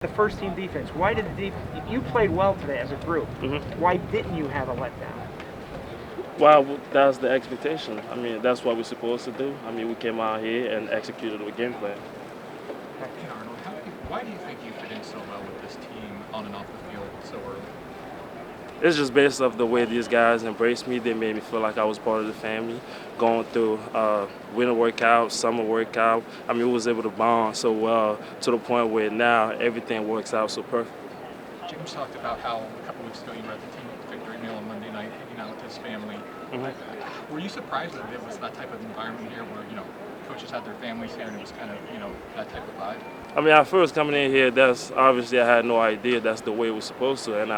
The first team defense. Why did you played well today as a group? Why didn't you have a letdown? Well, that's the expectation. I mean, that's what we're supposed to do. I mean, we came out here and executed the game plan. Hey Arnold, why do you think you fit in so well with this team on and off the field so early? It's just based off the way these guys embraced me. They made me feel like I was part of the family. Going through winter workout, summer workout, I mean, we was able to bond so well to the point where now everything works out so perfect. James talked about how a couple weeks ago you were at the team victory meal on Monday night, hanging out with his family. Were you surprised that it was that type of environment here where, coaches had their families here and it was kind of, that type of vibe? I mean, at first coming in here, that's obviously I had no idea that's the way it was supposed to, and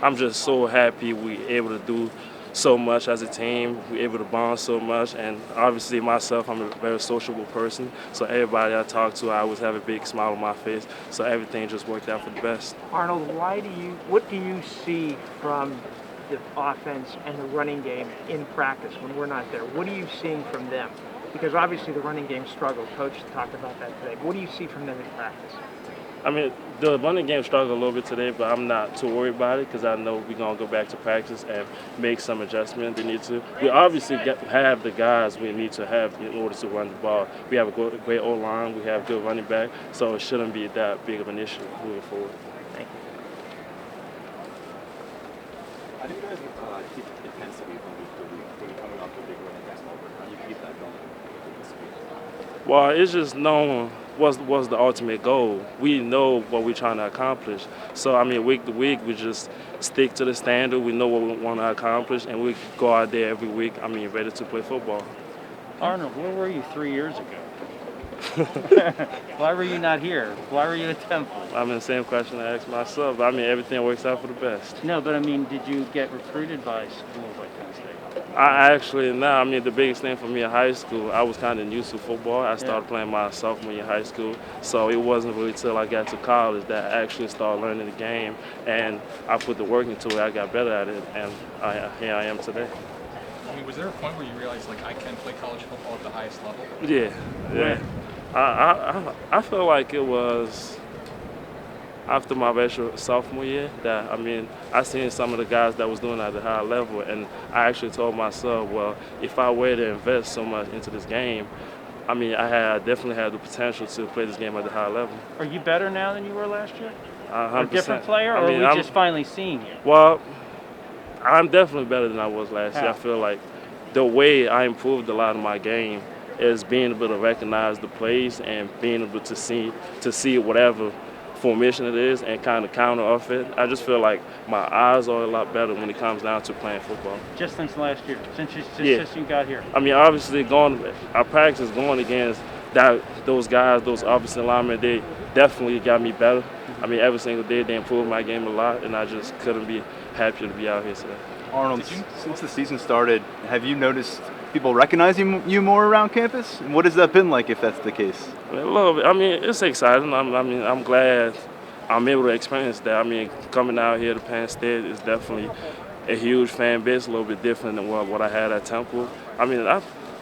I'm just so happy we able to do so much as a team. We able to bond so much, and obviously myself, I'm a very sociable person, so everybody I talk to, I always have a big smile on my face. So everything just worked out for the best. Arnold, what do you see from the offense and the running game in practice when we're not there? What are you seeing from them? Because obviously the running game struggled. Coach talked about that today. What do you see from them in practice? I mean, the running game struggled a little bit today, but I'm not too worried about it because I know we're going to go back to practice and make some adjustments they need to. We obviously have the guys we need to have in order to run the ball. We have a great O-line. We have good running back, so it shouldn't be that big of an issue moving forward. Thank you. How do you guys keep the intensity when you're coming off a big win against Auburn? How do you keep that going? Well, it's just knowing what's the ultimate goal. We know what we're trying to accomplish. So, I mean, week to week, we just stick to the standard. We know what we want to accomplish, and we go out there every week, ready to play football. Arnold, where were you 3 years ago? Why were you not here? Why were you at Temple? I mean, the same question I asked myself. I mean, everything works out for the best. No, but did you get recruited by schools like Penn State? The biggest thing for me in high school, I was kind of new to football. I started playing my sophomore year in high school, so it wasn't really till I got to college that I actually started learning the game, and I put the work into it. I got better at it, and here I am today. I mean, was there a point where you realized, I can play college football at the highest level? Yeah. I feel like it was after my sophomore year that, I seen some of the guys that was doing it at a high level, and I actually told myself, well, if I were to invest so much into this game, I definitely had the potential to play this game at a high level. Are you better now than you were last year? 100%. A different player, or are we just finally seeing you? Well, I'm definitely better than I was last year. I feel like the way I improved a lot of my game is being able to recognize the plays and being able to see whatever formation it is and kind of counter off it. I just feel like my eyes are a lot better when it comes down to playing football. Just since last year, since you got here? Obviously our practice going against those guys, those offensive linemen, they definitely got me better. Every single day they improved my game a lot, and I just couldn't be happier to be out here today. Arnold, since the season started, have you noticed people recognizing you more around campus? And what has that been like, if that's the case? A little bit. It's exciting. I'm glad I'm able to experience that. Coming out here to Penn State is definitely a huge fan base, a little bit different than what I had at Temple.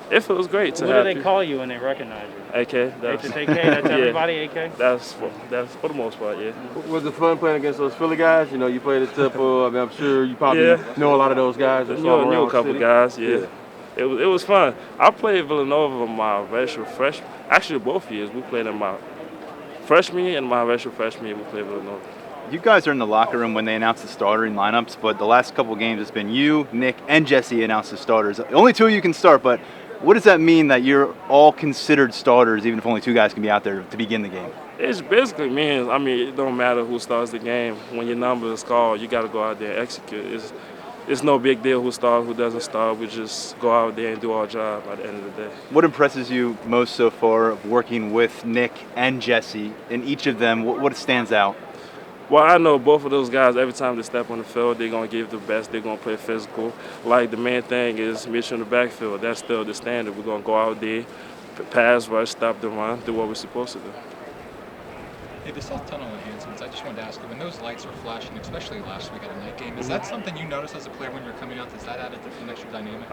It feels great to have. What do they call you when they recognize you? AK. That's everybody, AK? That's for the most part, yeah. Was it fun playing against those Philly guys? You played at Temple. I'm sure you probably know a lot of those guys. I knew a couple guys, yeah. It was fun. I played Villanova my freshman. Actually, both years. We played in my freshman year and my freshman year. We played Villanova. You guys are in the locker room when they announce the starting lineups, but the last couple games it's been you, Nick, and Jesse announce the starters. Only two of you can start, but what does that mean that you're all considered starters, even if only two guys can be out there to begin the game? It basically means, it don't matter who starts the game. When your number is called, you got to go out there and execute. It's no big deal who starts, who doesn't start. We just go out there and do our job at the end of the day. What impresses you most so far of working with Nick and Jesse? In each of them, what stands out? Well, I know both of those guys, every time they step on the field, they're going to give the best. They're going to play physical. The main thing is mission in the backfield. That's still the standard. We're going to go out there, pass, rush, stop the run, do what we're supposed to do. Hey, the South Tunnel enhancements, I just wanted to ask you, when those lights are flashing, especially last week at a night game, is that something you notice as a player when you're coming out? Does that add an extra dynamic?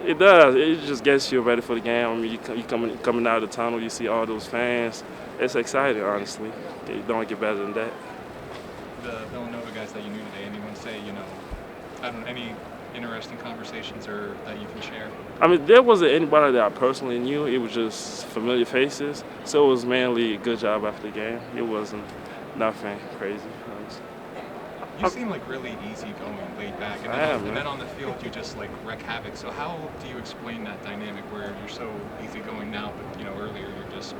It does. It just gets you ready for the game. You coming out of the tunnel, you see all those fans. It's exciting, honestly. You don't get better than that. the Villanova guys that you knew today? Anyone say, I don't know, any interesting conversations or that you can share? I mean, there wasn't anybody that I personally knew. It was just familiar faces. So it was mainly a good job after the game. It wasn't nothing crazy. You seem like really easygoing, laid back, and then on the field you just like wreak havoc. So how do you explain that dynamic where you're so easygoing now, but earlier you're just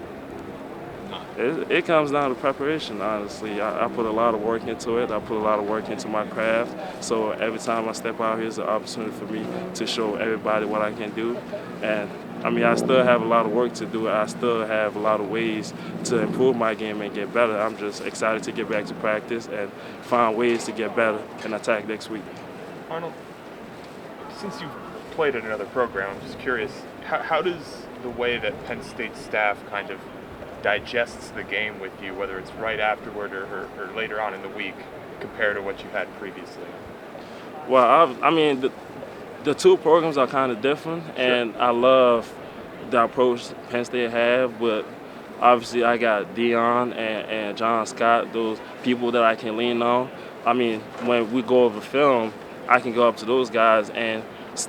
not? It comes down to preparation, honestly. I put a lot of work into it. I put a lot of work into my craft. So every time I step out here is an opportunity for me to show everybody what I can do. And I mean, I still have a lot of work to do. I still have a lot of ways to improve my game and get better. I'm just excited to get back to practice and find ways to get better and attack next week. Arnold, since you've played at another program, I'm just curious, how does the way that Penn State staff kind of digests the game with you, whether it's right afterward or later on in the week, compare to what you had previously? Well, I mean, the two programs are kind of different, and I love the approach Penn State have, but obviously I got Dion and John Scott, those people that I can lean on. I mean, when we go over film, I can go up to those guys, and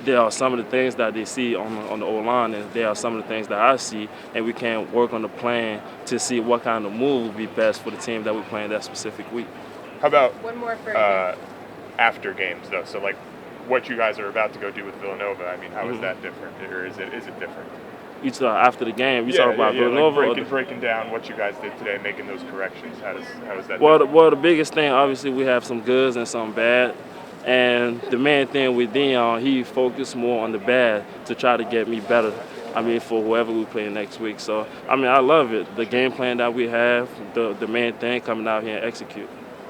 there are some of the things that they see on the O-line, and there are some of the things that I see, and we can work on the plan to see what kind of move would be best for the team that we're playing that specific week. How about one more for after games, though? So, like, what you guys are about to go do with Villanova, I mean, how is that different, or is it different? You talk after the game. You talk about Villanova. Like breaking down what you guys did today, making those corrections. How is that? Well, the biggest thing, obviously, we have some goods and some bad. And the main thing with Dion, he focused more on the bad to try to get me better. I mean, for whoever we play next week. So, I mean, I love it. The game plan that we have, the main thing, coming out here and execute.